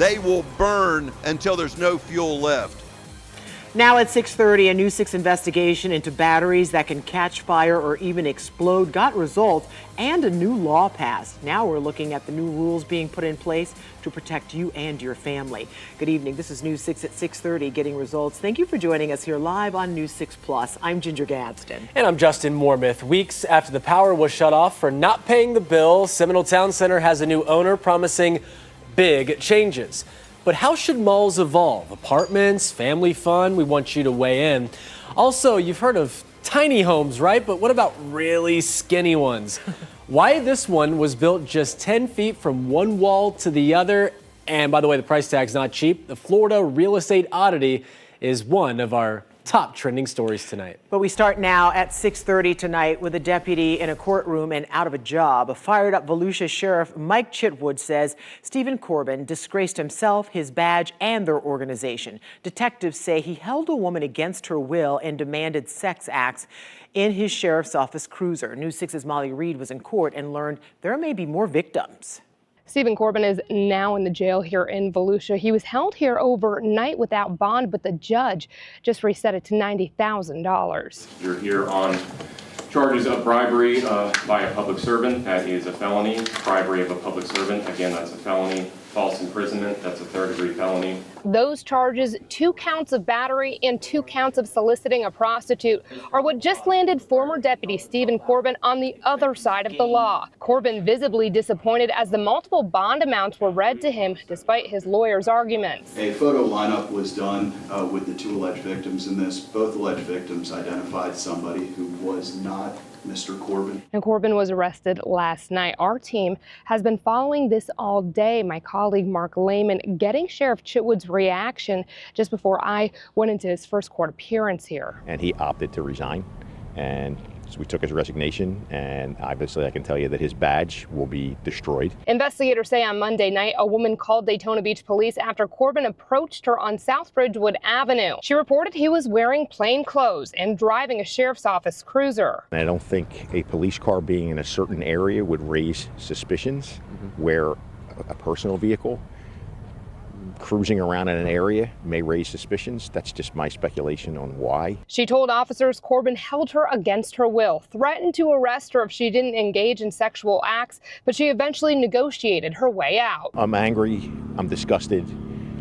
They will burn until there's no fuel left. Now at 6:30, a News 6 investigation into batteries that can catch fire or even explode got results and a new law passed. Now we're looking at the new rules being put in place to protect you and your family. Good evening. This is News 6 at 6:30 getting results. Thank you for joining us here live on News 6 Plus. I'm Ginger Gadsden. And I'm Justin Mormith. Weeks after the power was shut off for not paying the bill, Seminole Town Center has a new owner promising big changes. But how should malls evolve? Apartments, family fun? We want you to weigh in. Also, you've heard of tiny homes, right? But what about really skinny ones? Why this one was built just 10 feet from one wall to the other. And by the way, the price tag's not cheap. The Florida real estate oddity is one of our top trending stories tonight. But we start now at 6:30 tonight with a deputy in a courtroom and out of a job. A fired up Volusia Sheriff Mike Chitwood says Stephen Corbin disgraced himself, his badge, and their organization. Detectives say he held a woman against her will and demanded sex acts in his sheriff's office cruiser. News 6's Molly Reed was in court and learned there may be more victims. Stephen Corbin is now in the jail here in Volusia. He was held here overnight without bond, but the judge just reset it to $90,000. You're here on charges of bribery by a public servant. That is a felony. Bribery of a public servant, again, that's a felony. False imprisonment, that's a third-degree felony. Those charges, 2 counts of battery and 2 counts of soliciting a prostitute, are what just landed former Deputy Stephen Corbin on the other side of the law. Corbin visibly disappointed as the multiple bond amounts were read to him despite his lawyer's arguments. A photo lineup was done with the 2 alleged victims in this. Both alleged victims identified somebody who was not Mr. Corbin. And Corbin was arrested last night. Our team has been following this all day. My colleague Mark Lehman getting Sheriff Chitwood's reaction just before I went into his first court appearance here. And he opted to resign, and so we took his resignation, and obviously I can tell you that his badge will be destroyed. Investigators say on Monday night a woman called Daytona Beach police after Corbin approached her on South Bridgewood Avenue. She reported he was wearing plain clothes and driving a sheriff's office cruiser. I don't think a police car being in a certain area would raise suspicions where a personal vehicle cruising around in an area may raise suspicions. That's just my speculation on why. She told officers Corbin held her against her will, threatened to arrest her if she didn't engage in sexual acts, but she eventually negotiated her way out. I'm angry. I'm disgusted.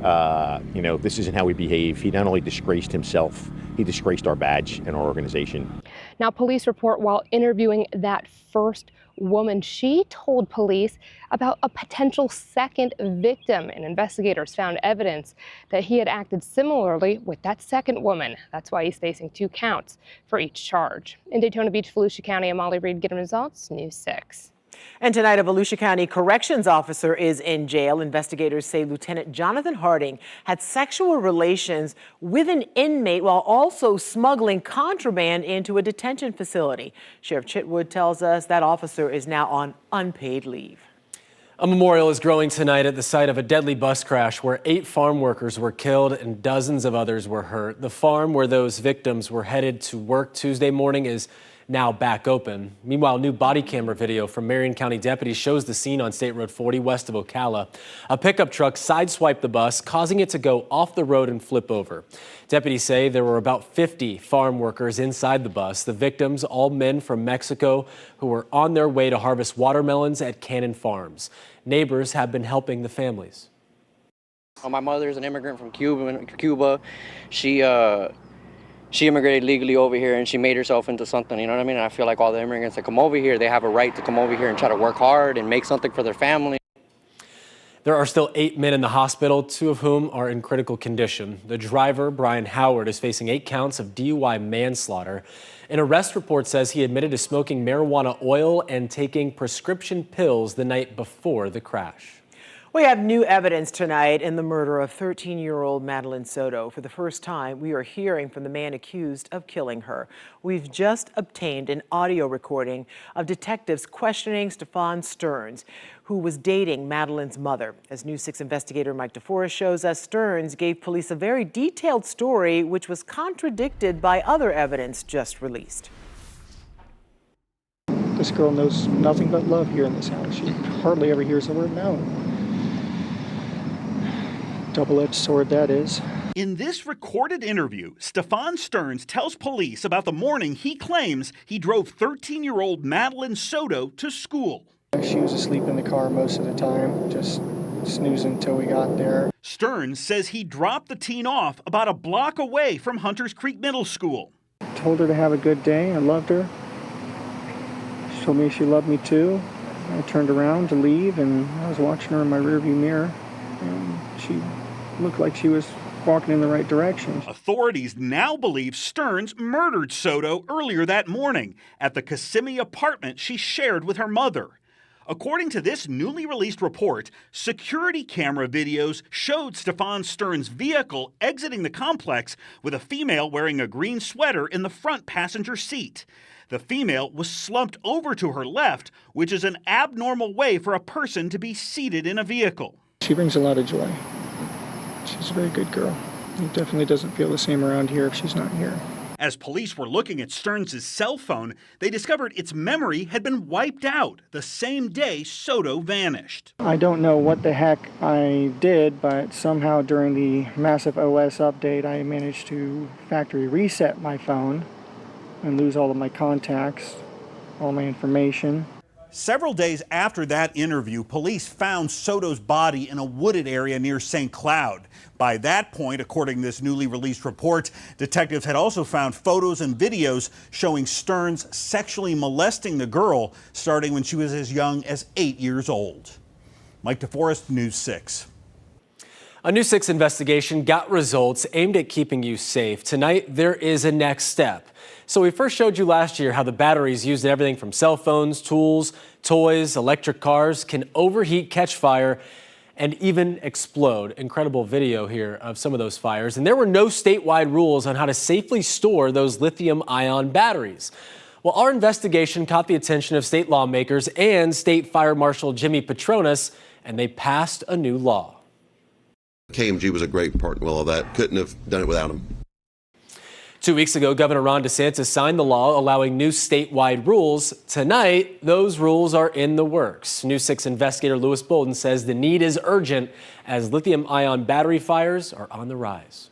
This isn't how we behave. He not only disgraced himself, he disgraced our badge and our organization. Now, police report while interviewing that first woman, she told police about a potential second victim, and investigators found evidence that he had acted similarly with that second woman. That's why he's facing 2 counts for each charge. In Daytona Beach, Volusia County, I'm Molly Reed getting results, News 6. And tonight, a Volusia County corrections officer is in jail. Investigators say Lieutenant Jonathan Harding had sexual relations with an inmate while also smuggling contraband into a detention facility. Sheriff Chitwood tells us that officer is now on unpaid leave. A memorial is growing tonight at the site of a deadly bus crash where 8 farm workers were killed and dozens of others were hurt. The farm where those victims were headed to work Tuesday morning is now back open. Meanwhile, new body camera video from Marion County deputies shows the scene on State Road 40 west of Ocala. A pickup truck sideswiped the bus, causing it to go off the road and flip over. Deputies say there were about 50 farm workers inside the bus. The victims, all men from Mexico who were on their way to harvest watermelons at Cannon Farms. Neighbors have been helping the families. My mother's an immigrant from Cuba. She immigrated legally over here and she made herself into something, you know what I mean? And I feel like all the immigrants that come over here, they have a right to come over here and try to work hard and make something for their family. There are still 8 men in the hospital, 2 of whom are in critical condition. The driver, Brian Howard, is facing 8 counts of DUI manslaughter. An arrest report says he admitted to smoking marijuana oil and taking prescription pills the night before the crash. We have new evidence tonight in the murder of 13-year-old Madeline Soto. For the first time, we are hearing from the man accused of killing her. We've just obtained an audio recording of detectives questioning Stefan Stearns, who was dating Madeline's mother. As News 6 investigator Mike DeForest shows us, Stearns gave police a very detailed story, which was contradicted by other evidence just released. This girl knows nothing but love here in this house. She hardly ever hears the word no. double-edged sword that is. In this recorded interview, Stefan Stearns tells police about the morning he claims he drove 13-year-old Madeline Soto to school. She was asleep in the car most of the time, just snoozing until we got there. Stearns says he dropped the teen off about a block away from Hunters Creek Middle School. Told her to have a good day. I loved her. She told me she loved me too. I turned around to leave, and I was watching her in my rearview mirror, and she looked like she was walking in the right direction. Authorities now believe Stearns murdered Soto earlier that morning at the Kissimmee apartment she shared with her mother. According to this newly released report, security camera videos showed Stefan Stearns' vehicle exiting the complex with a female wearing a green sweater in the front passenger seat. The female was slumped over to her left, which is an abnormal way for a person to be seated in a vehicle. She brings a lot of joy. She's a very good girl. It definitely doesn't feel the same around here if she's not here. As police were looking at Stearns' cell phone, they discovered its memory had been wiped out the same day Soto vanished. I don't know what the heck I did, but somehow during the massive OS update, I managed to factory reset my phone and lose all of my contacts, all my information. Several days after that interview, police found Soto's body in a wooded area near St. Cloud. By that point, according to this newly released report, detectives had also found photos and videos showing Stearns sexually molesting the girl starting when she was as young as 8 years old. Mike DeForest, News 6. A News 6 investigation got results aimed at keeping you safe. Tonight, there is a next step. So we first showed you last year how the batteries used in everything from cell phones, tools, toys, electric cars can overheat, catch fire, and even explode. Incredible video here of some of those fires. And there were no statewide rules on how to safely store those lithium-ion batteries. Well, our investigation caught the attention of state lawmakers and State Fire Marshal Jimmy Petronas, and they passed a new law. KMG was a great part in all of that. Couldn't have done it without him. 2 weeks ago, Governor Ron DeSantis signed the law allowing new statewide rules. Tonight, those rules are in the works. News 6 investigator Lewis Bolden says the need is urgent as lithium-ion battery fires are on the rise.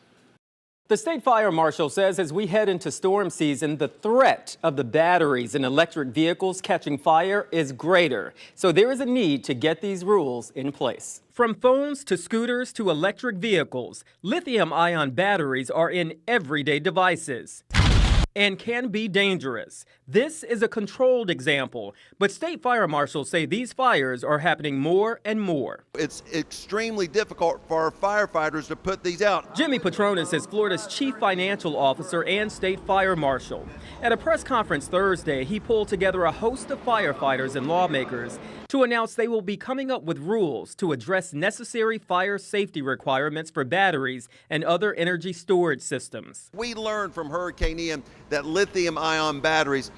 The state fire marshal says as we head into storm season, the threat of the batteries in electric vehicles catching fire is greater. So there is a need to get these rules in place. From phones to scooters to electric vehicles, lithium-ion batteries are in everyday devices and can be dangerous. This is a controlled example, but state fire marshals say these fires are happening more and more. It's extremely difficult for our firefighters to put these out. Jimmy Petronas is Florida's chief financial officer and state fire marshal. At a press conference Thursday, he pulled together a host of firefighters and lawmakers to announce they will be coming up with rules to address necessary fire safety requirements for batteries and other energy storage systems. We learned from Hurricane Ian that lithium-ion batteries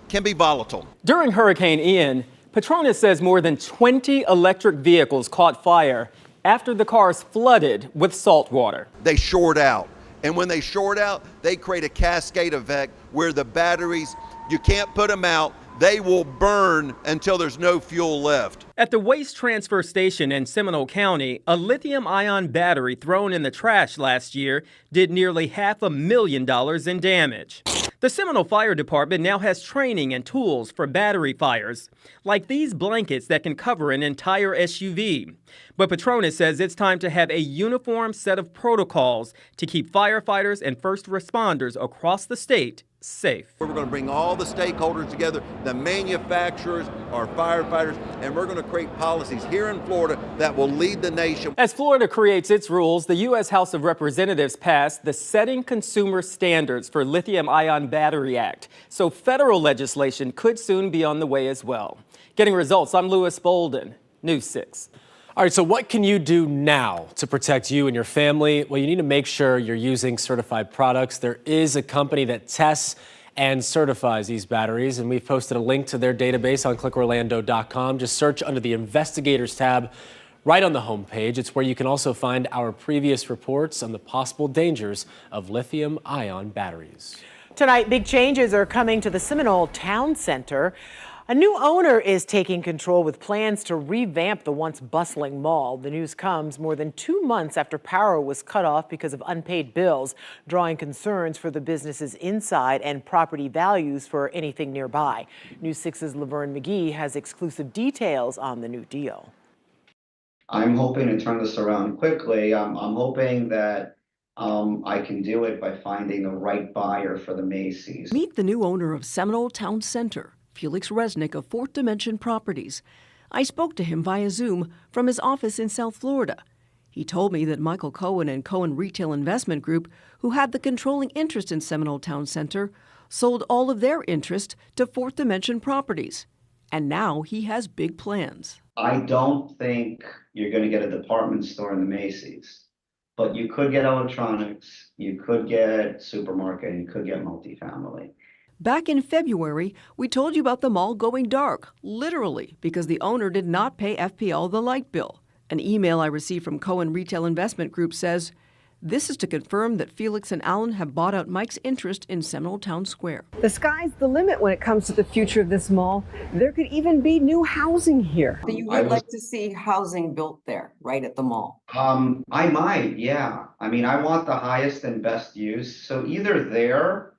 can be volatile. During Hurricane Ian, Petronas says more than 20 electric vehicles caught fire after the cars flooded with salt water. They short out, and when they short out, they create a cascade effect where the batteries, you can't put them out. They will burn until there's no fuel left. At the waste transfer station in Seminole County, a lithium-ion battery thrown in the trash last year did nearly $500,000 in damage. The Seminole Fire Department now has training and tools for battery fires, like these blankets that can cover an entire SUV. But Petronas says it's time to have a uniform set of protocols to keep firefighters and first responders across the state safe. We're going to bring all the stakeholders together, the manufacturers, our firefighters, and we're going to create policies here in Florida that will lead the nation. As Florida creates its rules, the U.S. House of Representatives passed the Setting Consumer Standards for Lithium-Ion Battery Act. So federal legislation could soon be on the way as well. Getting results, I'm Lewis Bolden, News 6. All right, so what can you do now to protect you and your family? Well, you need to make sure you're using certified products. There is a company that tests and certifies these batteries, and we've posted a link to their database on clickorlando.com. Just search under the Investigators tab right on the homepage. It's where you can also find our previous reports on the possible dangers of lithium-ion batteries. Tonight, big changes are coming to the Seminole Town Center. A new owner is taking control with plans to revamp the once bustling mall. The news comes more than 2 months after power was cut off because of unpaid bills, drawing concerns for the businesses inside and property values for anything nearby. News 6's Laverne McGee has exclusive details on the new deal. I'm hoping to turn this around quickly. I'm hoping that I can do it by finding the right buyer for the Macy's. Meet the new owner of Seminole Town Center, Felix Resnick of Fourth Dimension Properties. I spoke to him via Zoom from his office in South Florida. He told me that Michael Cohen and Cohen Retail Investment Group, who had the controlling interest in Seminole Town Center, sold all of their interest to Fourth Dimension Properties. And now he has big plans. I don't think you're going to get a department store in the Macy's, but you could get electronics, you could get supermarket, you could get multifamily. Back in February, we told you about the mall going dark, literally, because the owner did not pay FPL the light bill. An email I received from Cohen Retail Investment Group says, this is to confirm that Felix and Alan have bought out Mike's interest in Seminole Town Square. The sky's the limit when it comes to the future of this mall. There could even be new housing here. So you would like to see housing built there, right at the mall? I might, yeah. I mean, I want the highest and best use. So either there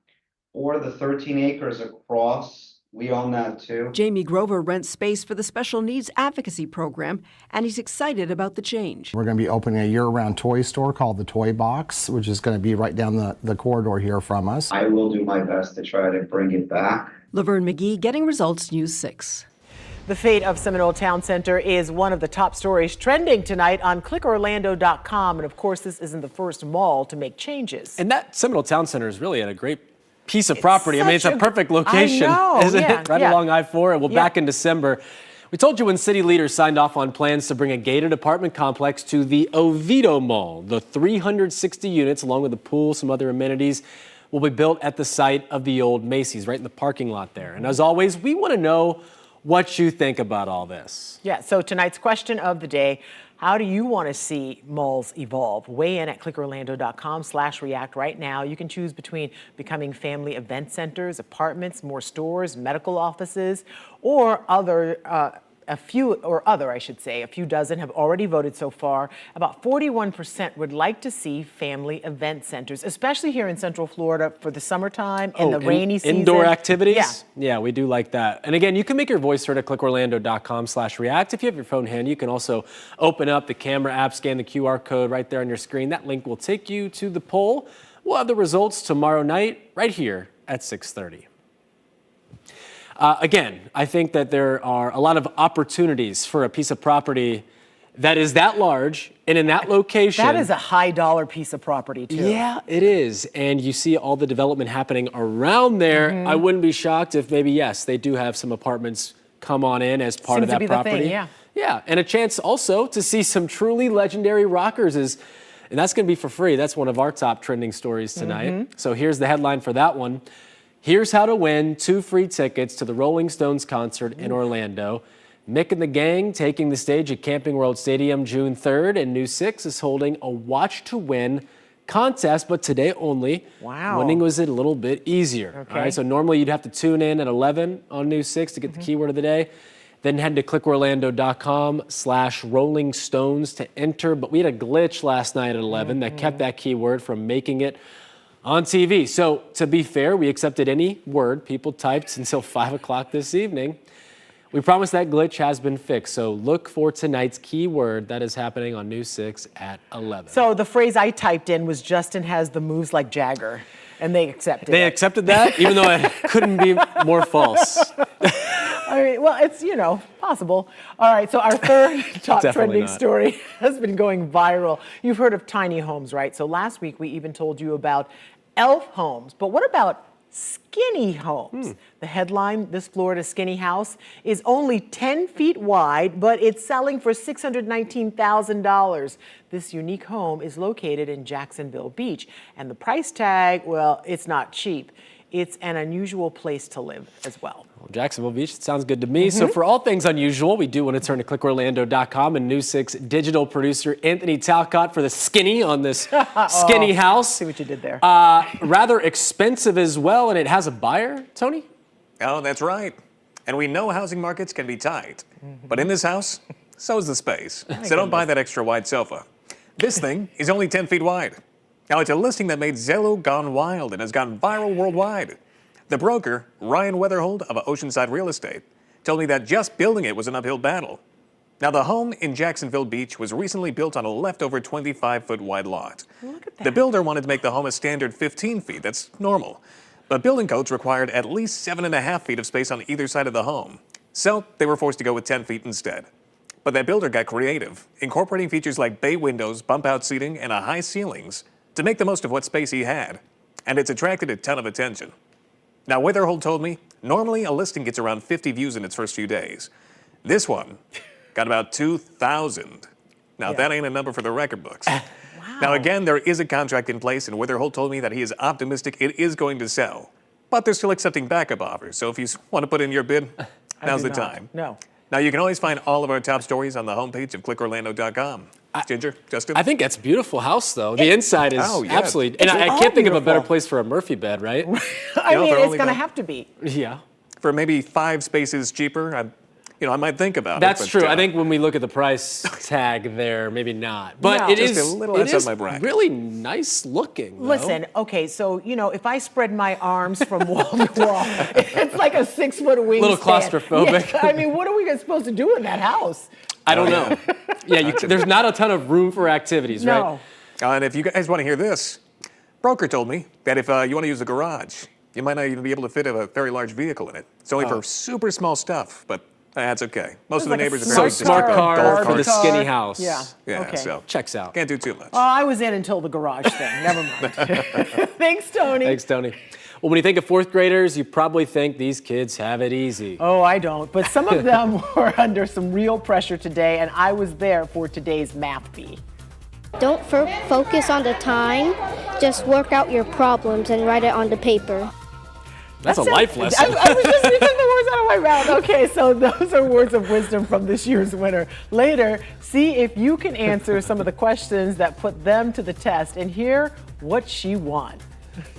or the 13 acres across. We own that too. Jamie Grover rents space for the Special Needs Advocacy Program, and he's excited about the change. We're going to be opening a year-round toy store called the Toy Box, which is going to be right down the corridor here from us. I will do my best to try to bring it back. Laverne McGee, Getting Results, News 6. The fate of Seminole Town Center is one of the top stories trending tonight on clickorlando.com. And of course, this isn't the first mall to make changes. And that Seminole Town Center is really at a great piece of property. I mean, it's a perfect location, isn't it? Right along I-4. Well, back in December, we told you when city leaders signed off on plans to bring a gated apartment complex to the Oviedo Mall. The 360 units, along with the pool, some other amenities, will be built at the site of the old Macy's, right in the parking lot there. And as always, we want to know what you think about all this. Yeah, so tonight's question of the day, how do you want to see malls evolve? Weigh in at clickorlando.com/react right now. You can choose between becoming family event centers, apartments, more stores, medical offices, or a few dozen have already voted so far. About 41% would like to see family event centers, especially here in Central Florida for the summertime and the rainy season. Indoor activities? Yeah, we do like that. And again, you can make your voice heard at clickorlando.com/react. If you have your phone handy, you can also open up the camera app, scan the QR code right there on your screen. That link will take you to the poll. We'll have the results tomorrow night right here at 6:30. Again, I think that there are a lot of opportunities for a piece of property that is that large and in that location. That is a high dollar piece of property too. Yeah, it is. And you see all the development happening around there. I wouldn't be shocked if maybe, yes, they do have some apartments come on in as part of that property. Thing, yeah. Yeah, and a chance also to see some truly legendary rockers and that's going to be for free. That's one of our top trending stories tonight. So here's the headline for that one. Here's how to win 2 free tickets to the Rolling Stones concert in Orlando. Mick and the gang taking the stage at Camping World Stadium June 3rd, and News 6 is holding a Watch to Win contest, but today only. Wow. Winning was a little bit easier. Okay. All right, so normally you'd have to tune in at 11 on News 6 to get the keyword of the day. Then head to clickorlando.com/Rolling Stones to enter. But we had a glitch last night at 11 that kept that keyword from making it on TV. So to be fair, we accepted any word people typed until 5 o'clock this evening. We promise that glitch has been fixed. So look for tonight's keyword that is happening on News 6 at 11. So the phrase I typed in was Justin has the moves like Jagger, and they accepted it. They accepted that, even though it couldn't be more false. I mean, well, it's, possible. All right, so our third top trending story has been going viral. You've heard of tiny homes, right? So last week we even told you about elf homes. But what about skinny homes? The headline, this Florida skinny house, is only 10 feet wide, but it's selling for $619,000. This unique home is located in Jacksonville Beach. And the price tag, well, it's not cheap. It's an unusual place to live as well. Jacksonville Beach, it sounds good to me. So for all things unusual, we do want to turn to clickorlando.com and News 6 digital producer Anthony Talcott for the skinny on this skinny house. See what you did there. Rather expensive as well, and it has a buyer, Tony? Oh, that's right. And we know housing markets can be tight. But in this house, so is the space. So don't buy that extra wide sofa. This thing is only 10 feet wide. Now, it's a listing that made Zillow gone wild and has gone viral worldwide. The broker, Ryan Weatherhold of Oceanside Real Estate, told me that just building it was an uphill battle. Now, the home in Jacksonville Beach was recently built on a leftover 25-foot wide lot. Look at that. The builder wanted to make the home a standard 15 feet. That's normal. But building codes required at least 7.5 feet of space on either side of the home. So they were forced to go with 10 feet instead. But that builder got creative, incorporating features like bay windows, bump-out seating, and high ceilings to make the most of what space he had. And it's attracted a ton of attention. Now, Weatherhold told me, normally a listing gets around 50 views in its first few days. This one got about 2,000. Now, that ain't a number for the record books. Now, again, there is a contract in place, and Weatherhold told me that he is optimistic it is going to sell. But they're still accepting backup offers, so if you want to put in your bid, now's the time. No. Now, you can always find all of our top stories on the homepage of clickorlando.com. Ginger, Justin? I think that's a beautiful house, though. The inside is absolutely, and I can't think of a better place for a Murphy bed, right? I mean, it's going to have to be. Yeah. For maybe 5 spaces cheaper, I might think about That's it. true. I think when we look at the price tag there, maybe not. But it is a little outside my bracket. Really nice looking, though. Listen, okay, so, if I spread my arms from wall to wall, it's like a 6-foot wingspan. A little claustrophobic. Yeah, I mean, what are we supposed to do in that house? I don't know. There's not a ton of room for activities, right? No. And if you guys want to hear this, broker told me that if you want to use the garage, you might not even be able to fit a very large vehicle in it. It's only for super small stuff, but that's okay. Most of the neighbors are so smart car for the skinny house. Yeah. Okay. So checks out. Can't do too much. Oh, I was in until the garage thing. Never mind. Thanks, Tony. Thanks, Tony. Well, when you think of 4th graders, you probably think these kids have it easy. Oh, I don't. But some of them were under some real pressure today, and I was there for today's math bee. Don't focus on the time. Just work out your problems and write it on the paper. That's a life lesson. I was just taking the words out of my mouth. Okay, so those are words of wisdom from this year's winner. Later, see if you can answer some of the questions that put them to the test and hear what she won.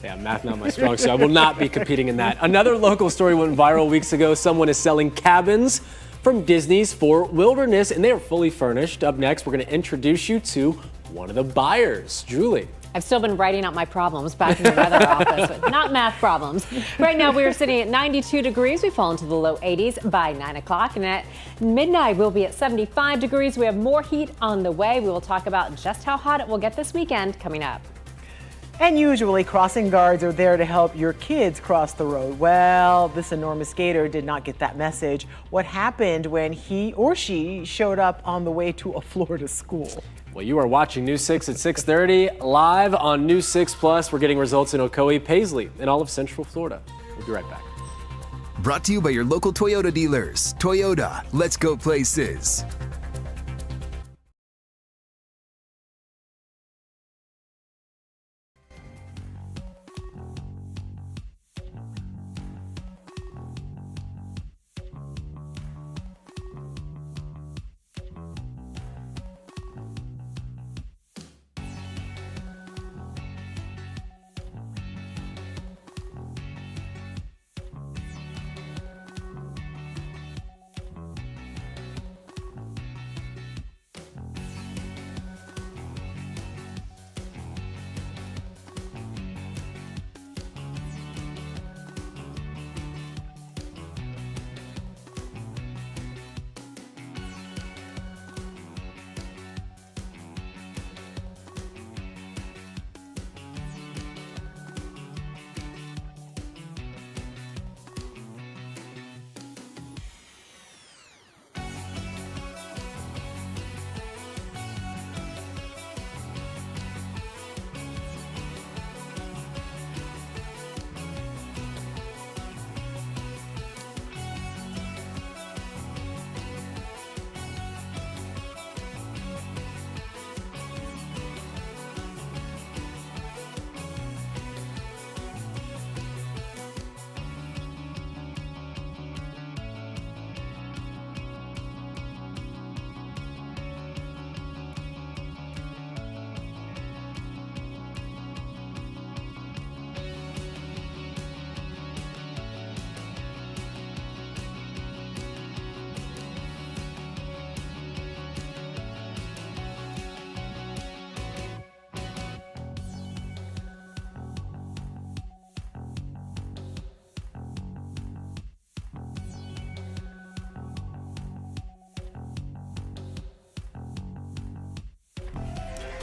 Yeah, math not my strong suit. I will not be competing in that. Another local story went viral weeks ago. Someone is selling cabins from Disney's Fort Wilderness, and they are fully furnished. Up next, we're going to introduce you to one of the buyers, Julie. I've still been writing out my problems back in the weather office, but not math problems. Right now, we are sitting at 92 degrees. We fall into the low 80s by 9 o'clock, and at midnight, we'll be at 75 degrees. We have more heat on the way. We will talk about just how hot it will get this weekend coming up. And usually crossing guards are there to help your kids cross the road. Well, this enormous gator did not get that message. What happened when he or she showed up on the way to a Florida school? Well, you are watching News 6 at 6:30 live on News 6 Plus. We're getting results in Ocoee, Paisley, and all of Central Florida. We'll be right back. Brought to you by your local Toyota dealers. Toyota, let's go places.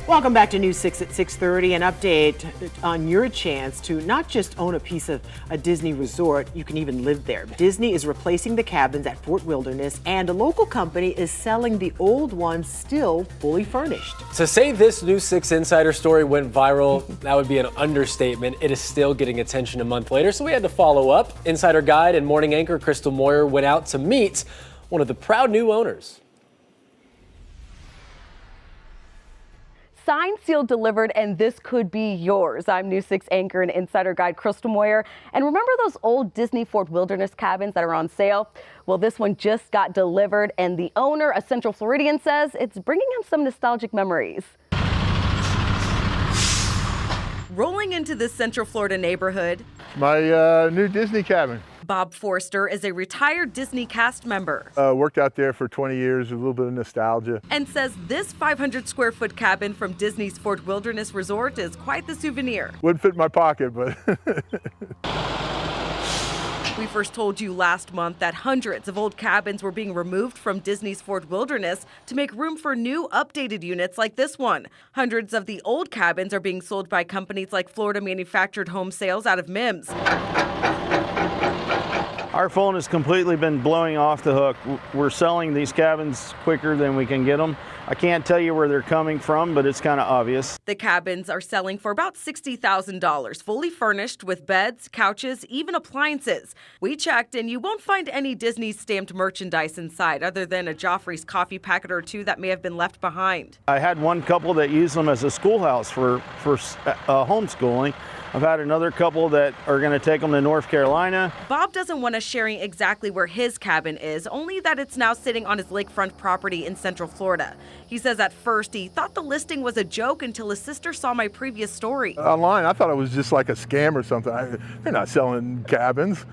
Welcome back to News 6 at 6:30. An update on your chance to not just own a piece of a Disney resort, you can even live there. Disney is replacing the cabins at Fort Wilderness, and a local company is selling the old ones still fully furnished. To say this News 6 insider story went viral, that would be an understatement. It is still getting attention a month later, so we had to follow up. Insider guide and morning anchor Crystal Moyer went out to meet one of the proud new owners. Signed, sealed, delivered, and this could be yours. I'm News 6 anchor and insider guide Crystal Moyer. And remember those old Disney Fort Wilderness cabins that are on sale? Well, this one just got delivered, and the owner, a Central Floridian, says it's bringing him some nostalgic memories. Rolling into this Central Florida neighborhood, my new Disney cabin. Bob Forster is a retired Disney cast member. Worked out there for 20 years with a little bit of nostalgia. And says this 500 square foot cabin from Disney's Fort Wilderness Resort is quite the souvenir. Wouldn't fit in my pocket, but. We first told you last month that hundreds of old cabins were being removed from Disney's Fort Wilderness to make room for new updated units like this one. Hundreds of the old cabins are being sold by companies like Florida Manufactured Home Sales out of Mims. Our phone has completely been blowing off the hook. We're selling these cabins quicker than we can get them. I can't tell you where they're coming from, but it's kind of obvious. The cabins are selling for about $60,000, fully furnished with beds, couches, even appliances. We checked, and you won't find any Disney stamped merchandise inside other than a Joffrey's coffee packet or two that may have been left behind. I had one couple that used them as a schoolhouse for homeschooling. I've had another couple that are going to take them to North Carolina. Bob doesn't want us sharing exactly where his cabin is, only that it's now sitting on his lakefront property in Central Florida. He says at first he thought the listing was a joke until his sister saw my previous story. Online, I thought it was just like a scam or something. They're not selling cabins.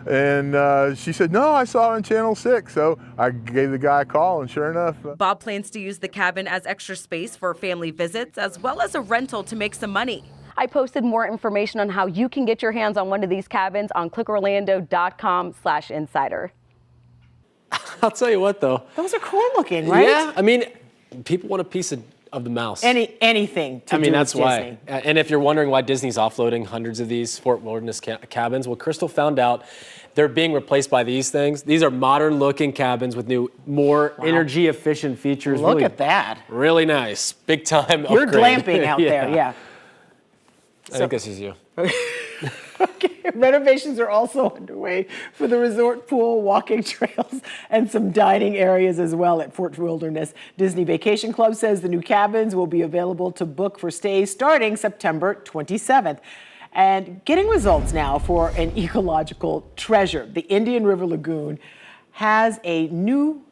And she said, no, I saw it on Channel 6. So I gave the guy a call, and sure enough. Bob plans to use the cabin as extra space for family visits, as well as a rental to make some money. I posted more information on how you can get your hands on one of these cabins on clickorlando.com/insider. I'll tell you what, though. Those are cool looking, right? Yeah, I mean, people want a piece of the mouse. Anything to do that's with why. Disney. And if you're wondering why Disney's offloading hundreds of these Fort Wilderness cabins, well, Crystal found out they're being replaced by these things. These are modern-looking cabins with new, more energy-efficient features. Look really, at that. Really nice. Big-time You're upgrade. glamping out there, yeah. I think this is you. Okay. Renovations are also underway for the resort pool, walking trails, and some dining areas as well at Fort Wilderness. Disney Vacation Club says the new cabins will be available to book for stays starting September 27th. And getting results now for an ecological treasure. The Indian River Lagoon has a new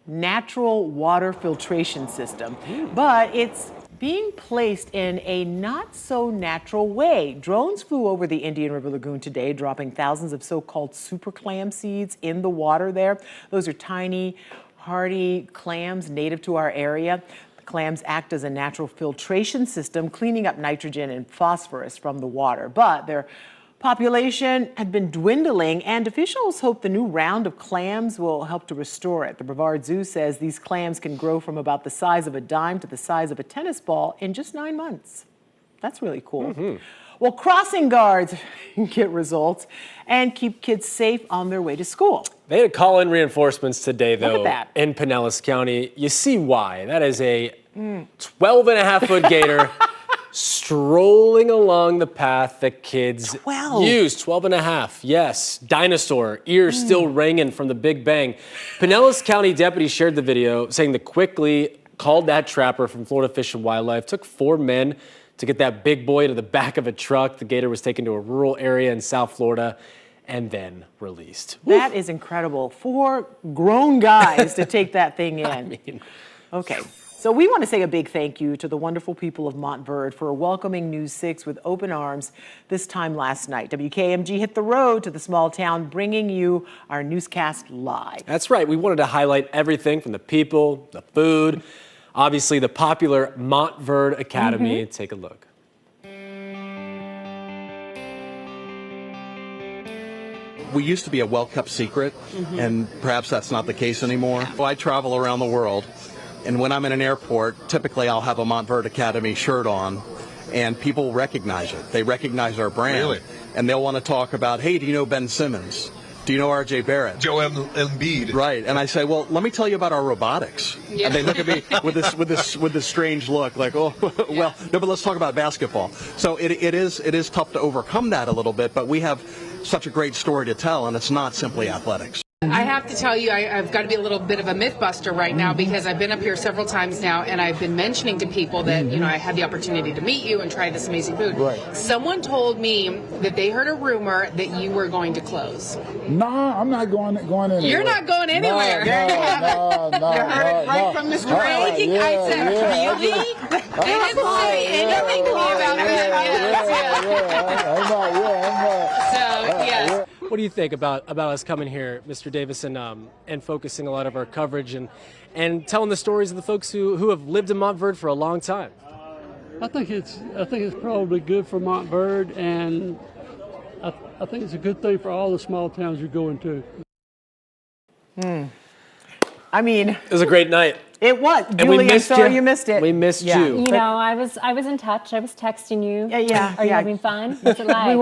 natural water filtration system, but it's being placed in a not-so-natural way. Drones flew over the Indian River Lagoon today, dropping thousands of so-called super clam seeds in the water there. Those are tiny, hardy clams native to our area. The clams act as a natural filtration system, cleaning up nitrogen and phosphorus from the water. But their population had been dwindling, and officials hope the new round of clams will help to restore it. The Brevard Zoo says these clams can grow from about the size of a dime to the size of a tennis ball in just 9 months. That's really cool. Mm-hmm. Well, crossing guards get results and keep kids safe on their way to school. They had to call in reinforcements today, though, Look at that. in Pinellas County. You see why. That is a 12-and-a-half-foot gator strolling along the path that kids use. 12 and a half, yes. Dinosaur, ears still ringing from the Big Bang. Pinellas County deputies shared the video saying they quickly called that trapper from Florida Fish and Wildlife. Took 4 men to get that big boy to the back of a truck. The gator was taken to a rural area in South Florida and then released. That is incredible. 4 grown guys to take that thing in. Okay. So we want to say a big thank you to the wonderful people of Montverde for welcoming News 6 with open arms this time last night. WKMG hit the road to the small town, bringing you our newscast live. That's right. We wanted to highlight everything from the people, the food, obviously the popular Montverde Academy. Take a look. We used to be a well-kept secret, and perhaps that's not the case anymore. I travel around the world And when I'm in an airport, typically I'll have a Montverde Academy shirt on, and people recognize it. They recognize our brand. Really? And they'll want to talk about, hey, do you know Ben Simmons? Do you know R.J. Barrett? Joel Embiid. Right. And I say, well, let me tell you about our robotics. Yeah. And they look at me with this strange look, like, oh, well, no, but let's talk about basketball. So it is tough to overcome that a little bit, but we have such a great story to tell, and it's not simply athletics. I have to tell you, I've got to be a little bit of a myth buster right now, because I've been up here several times now, and I've been mentioning to people that, you know, I had the opportunity to meet you and try this amazing food. Right. Someone told me that they heard a rumor that you were going to close. No, I'm not going anywhere. You're not going anywhere. No, You heard it right from Mr. Ray. I said, really? They didn't say anything to me about that. So, yes. What do you think about us coming here, Mr. Davison, and focusing a lot of our coverage and telling the stories of the folks who have lived in Montverde for a long time? I think it's probably good for Montverde, and I think it's a good thing for all the small towns you're going to. I mean, it was a great night. It was. And Julie, we missed I'm sorry you. you missed it. We missed you. You know, I was in touch. I was texting you. Yeah. Are you having fun? What's it like? We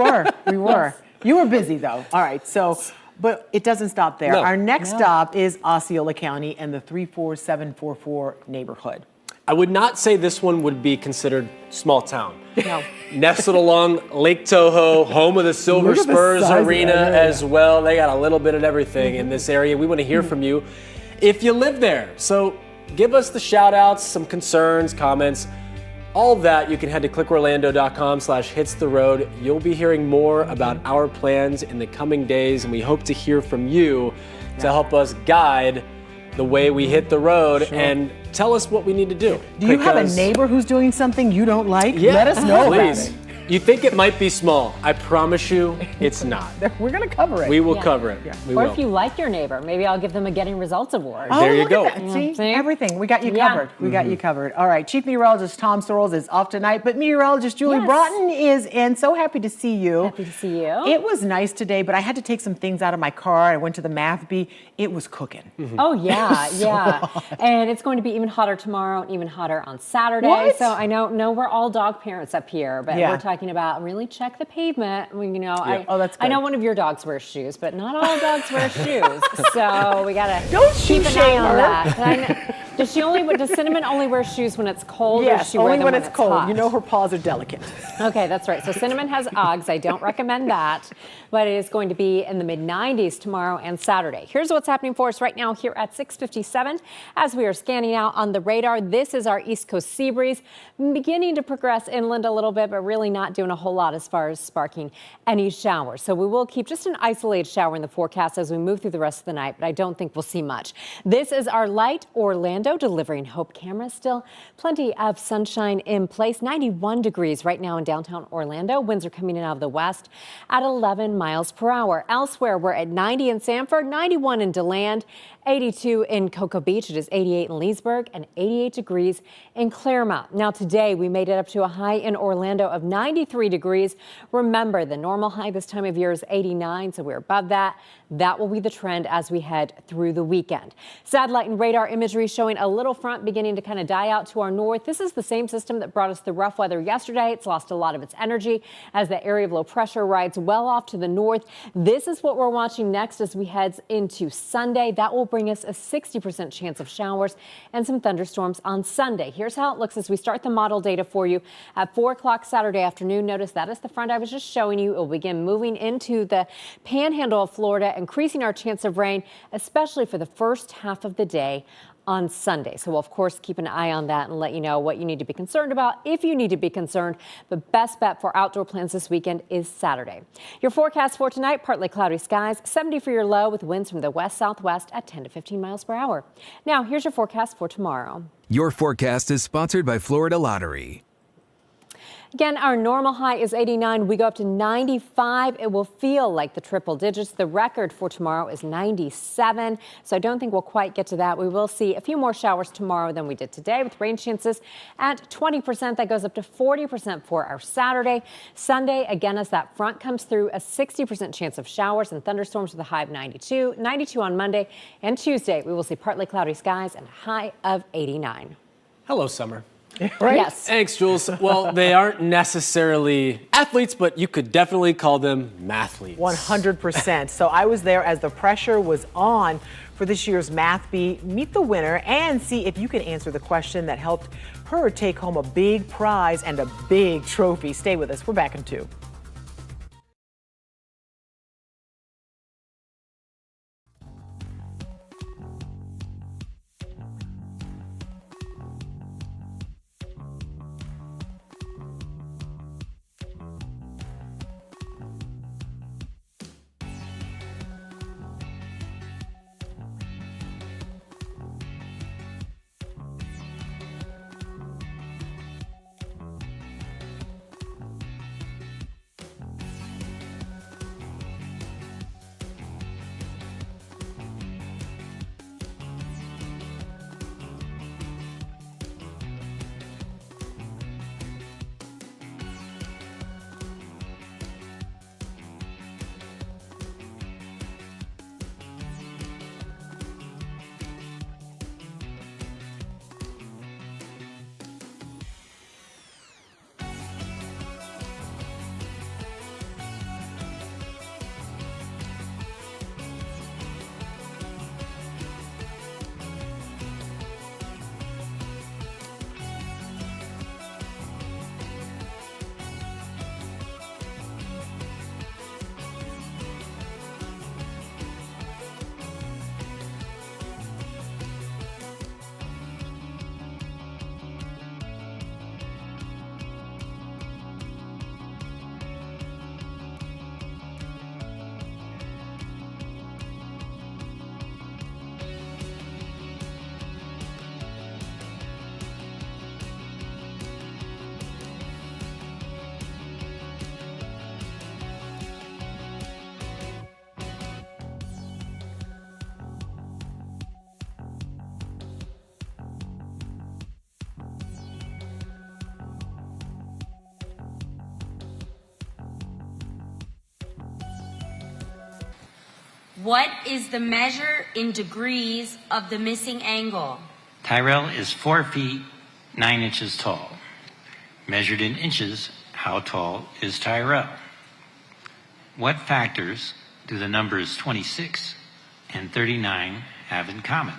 were. Yes. You were busy though. All right. So, but it doesn't stop there. No. Our next stop is Osceola County and the 34744 neighborhood. I would not say this one would be considered small town. No. Nestled along Lake Toho, home of the Silver Look at the Spurs size of Arena that area. as well. They got a little bit of everything in this area. We want to hear from you if you live there. So give us the shout outs, some concerns, comments, all of that. You can head to clickorlando.com/hitstheroad. You'll be hearing more about our plans in the coming days, and we hope to hear from you to help us guide the way we hit the road and tell us what we need to do. Do you have a neighbor who's doing something you don't like? Yeah, Let us know please. about it. You think it might be small. I promise you it's not. We're going to cover it. We will cover it. We Or will. if you like your neighbor, maybe I'll give them a Getting Results Award. Oh, There you look go. at that. See? See? Everything. We got you covered. We got you covered. All right. Chief Meteorologist Tom Sorrells is off tonight, but meteorologist Julie Broughton is in. So happy to see you. Happy to see you. It was nice today, but I had to take some things out of my car. I went to the math bee. It was cooking. Oh, yeah, yeah. And it's going to be even hotter tomorrow and even hotter on Saturday. What? So I know we're all dog parents up here, but Yeah. we're talking about really check the pavement. You know, Oh, that's I know good. one of your dogs wears shoes, but not all dogs wear shoes. So we got to Don't keep an eye shame on her. that. Does Cinnamon only wear shoes when it's cold? or does Yes, she wear only them when it's cold. hot? You know her paws are delicate. Okay, that's right. So Cinnamon has Uggs. I don't recommend that, but it is going to be in the mid-90s tomorrow and Saturday. Here's what's happening for us right now here at 6:57. As we are scanning out on the radar, this is our East Coast sea breeze beginning to progress inland a little bit, but really not doing a whole lot as far as sparking any showers. So we will keep just an isolated shower in the forecast as we move through the rest of the night, but I don't think we'll see much. This is our light Orlando delivering Hope cameras. Still plenty of sunshine in place. 91 degrees right now in downtown Orlando. Winds are coming in out of the west at 11 miles per hour. Elsewhere, we're at 90 in Sanford, 91 in DeLand, 82 in Cocoa Beach. It is 88 in Leesburg and 88 degrees in Claremont. Now today we made it up to a high in Orlando of 93 degrees. Remember, the normal high this time of year is 89, so we're above that. That will be the trend as we head through the weekend. Satellite and radar imagery showing a little front beginning to kind of die out to our north. This is the same system that brought us the rough weather yesterday. It's lost a lot of its energy as the area of low pressure rides well off to the north. This is what we're watching next as we head into Sunday. That will bring us a 60% chance of showers and some thunderstorms on Sunday. Here's how it looks as we start the model data for you at 4 o'clock Saturday afternoon. Notice that is the front I was just showing you. It will begin moving into the panhandle of Florida, increasing our chance of rain, especially for the first half of the day on Sunday. So we'll, of course, keep an eye on that and let you know what you need to be concerned about if you need to be concerned. But best bet for outdoor plans this weekend is Saturday. Your forecast for tonight, partly cloudy skies, 70 for your low with winds from the west-southwest at 10 to 15 miles per hour. Now, here's your forecast for tomorrow. Your forecast is sponsored by Florida Lottery. Again, our normal high is 89. We go up to 95. It will feel like the triple digits. The record for tomorrow is 97. So I don't think we'll quite get to that. We will see a few more showers tomorrow than we did today, with rain chances at 20%. That goes up to 40% for our Saturday. Sunday, again, as that front comes through, a 60% chance of showers and thunderstorms with a high of 92. 92 on Monday and Tuesday. We will see partly cloudy skies and a high of 89. Hello, Summer. Right? Yes. Thanks, Jules. Well, they aren't necessarily athletes, but you could definitely call them mathletes. 100%. So I was there as the pressure was on for this year's Math Bee. Meet the winner and see if you can answer the question that helped her take home a big prize and a big trophy. Stay with us. We're back in 2. What is the measure in degrees of the missing angle? Tyrell is 4 feet 9 inches tall. Measured in inches, how tall is Tyrell? What factors do the numbers 26 and 39 have in common?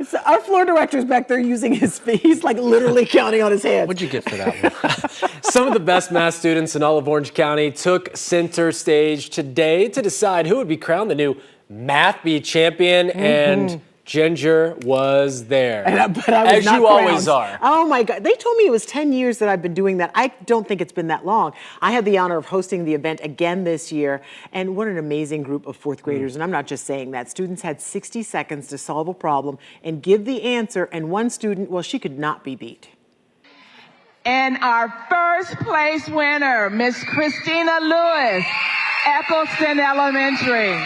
So our floor director's back there using his feet. He's like literally counting on his hands. What'd you get for that one? Some of the best math students in all of Orange County took center stage today to decide who would be crowned the new Math Bee champion, and Ginger was there. But I was as not you crowned. always are. Oh my God. They told me it was 10 years that I've been doing that. I don't think it's been that long. I had the honor of hosting the event again this year. And what an amazing group of fourth graders. And I'm not just saying that. Students had 60 seconds to solve a problem and give the answer. And one student, well, she could not be beat. And our first place winner, Miss Christina Lewis, Eccleston Elementary.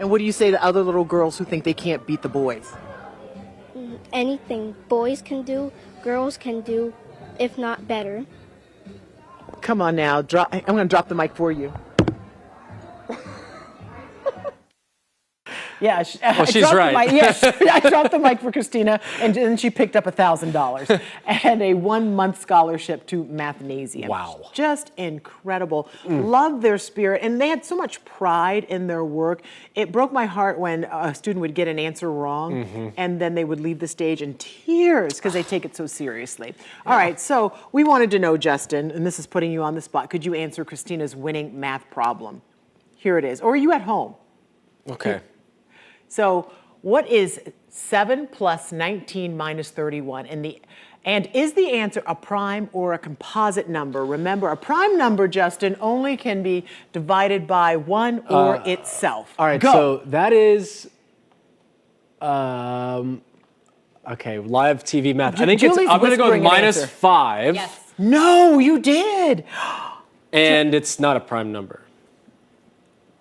And what do you say to other little girls who think they can't beat the boys? Anything boys can do, girls can do, if not better. Come on now, I'm going to drop the mic for you. Yeah, well, she's right. Yes, I dropped the mic for Christina, and then she picked up $1,000 and a 1-month scholarship to Mathnasium. Wow. Just incredible. Love their spirit, and they had so much pride in their work. It broke my heart when a student would get an answer wrong, and then they would leave the stage in tears because they take it so seriously. All right, so we wanted to know, Justin, and this is putting you on the spot, could you answer Christina's winning math problem? Here it is. Or are you at home? Okay. So what is 7 plus 19 minus 31? And is the answer a prime or a composite number? Remember, a prime number, Justin, only can be divided by 1 or itself. All right, Go. so that is, I Okay, live TV math. I think Julie's I'm going to go with whispering an answer. -5. Yes. No, you did. And it's not a prime number.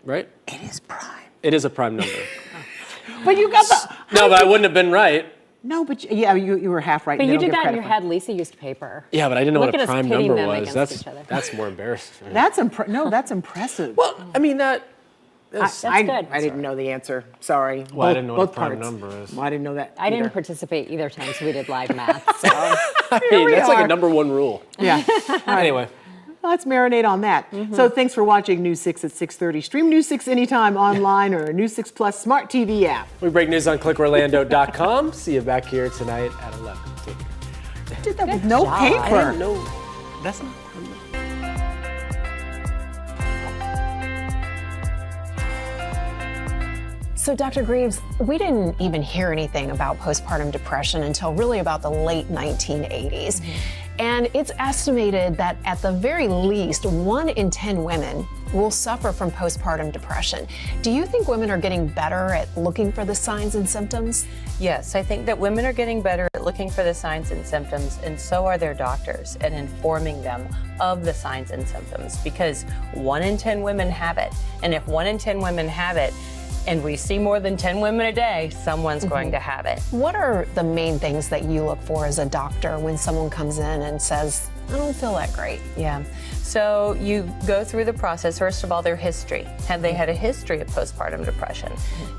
Right? It is prime. It is a prime number. But you got the. No, but I wouldn't have been right. No, but yeah, you were half right. But and they you don't did give that in credit your for head. Lisa used paper. Yeah, but I didn't know Look what a at us prime pitting number them was. against each other. That's more embarrassing. That's impressive. Well, I mean that. That's good. I didn't know the answer. Sorry. Well, I didn't know what a both prime parts. number is. Well, I didn't know that. I didn't either. participate either time, so we did live math. So. I mean, that's like a #1 rule. Yeah. Anyway. Let's marinate on that. So thanks for watching News 6 at 6:30. Stream News 6 anytime online or News 6 Plus Smart TV app. We break news on clickorlando.com. See you back here tonight at 11. Take care. I did that with no I paper. didn't know. That's not. So, Dr. Greaves, we didn't even hear anything about postpartum depression until really about the late 1980s. And it's estimated that at the very least, 1 in 10 women will suffer from postpartum depression. Do you think women are getting better at looking for the signs and symptoms? Yes, I think that women are getting better at looking for the signs and symptoms, and so are their doctors, and informing them of the signs and symptoms, because 1 in 10 women have it. And if 1 in 10 women have it, and we see more than 10 women a day, someone's going to have it. What are the main things that you look for as a doctor when someone comes in and says, I don't feel that great? Yeah. So you go through the process. First of all, their history. Have they had a history of postpartum depression?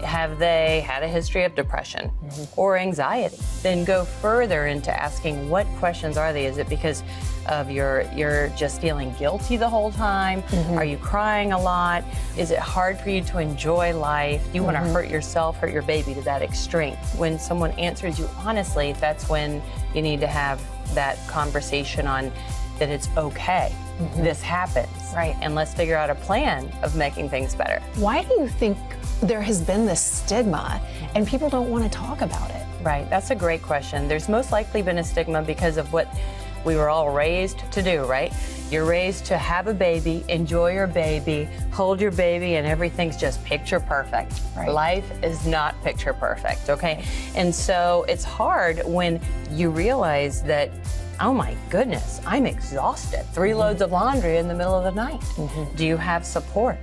Have they had a history of depression or anxiety? Then go further into asking, what questions are they? Is it because of you're just feeling guilty the whole time? Are you crying a lot? Is it hard for you to enjoy life? Do you want to hurt yourself, hurt your baby to that extreme? When someone answers you honestly, that's when you need to have that conversation on that it's okay. This happens. Right. And let's figure out a plan of making things better. Why do you think there has been this stigma and people don't want to talk about it? Right, that's a great question. There's most likely been a stigma because of what we were all raised to do, right? You're raised to have a baby, enjoy your baby, hold your baby, and everything's just picture perfect. Right. Life is not picture perfect, okay? And so it's hard when you realize that, oh my goodness, I'm exhausted. 3 loads of laundry in the middle of the night. Do you have support?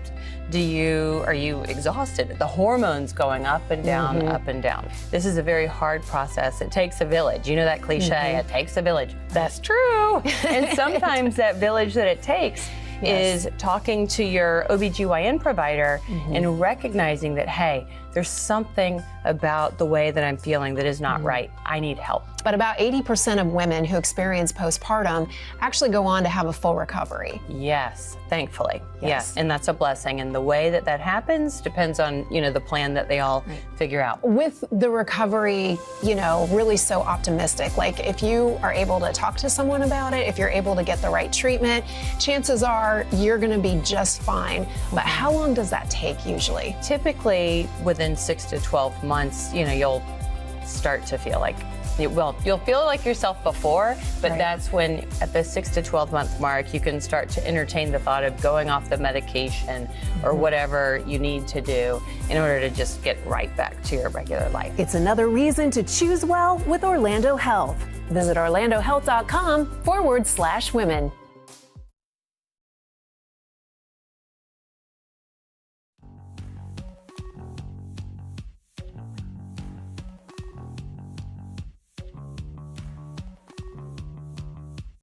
Are you exhausted? The hormones going up and down, up and down. This is a very hard process. It takes a village. You know that cliche, it takes a village. That's true. And sometimes that village that it takes is talking to your OBGYN provider and recognizing that, hey, there's something about the way that I'm feeling that is not right. I need help. But about 80% of women who experience postpartum actually go on to have a full recovery. Yes, thankfully. Yes. Yes, and that's a blessing. And the way that that happens depends on, the plan that they all figure out. With the recovery, really so optimistic, like if you are able to talk to someone about it, if you're able to get the right treatment, chances are you're going to be just fine. But how long does that take usually? Typically within 6 to 12 months, you'll start to feel like, you'll feel like yourself before, but that's when at the 6 to 12 month mark, you can start to entertain the thought of going off the medication or whatever you need to do in order to just get right back to your regular life. It's another reason to choose well with Orlando Health. Visit orlandohealth.com/women.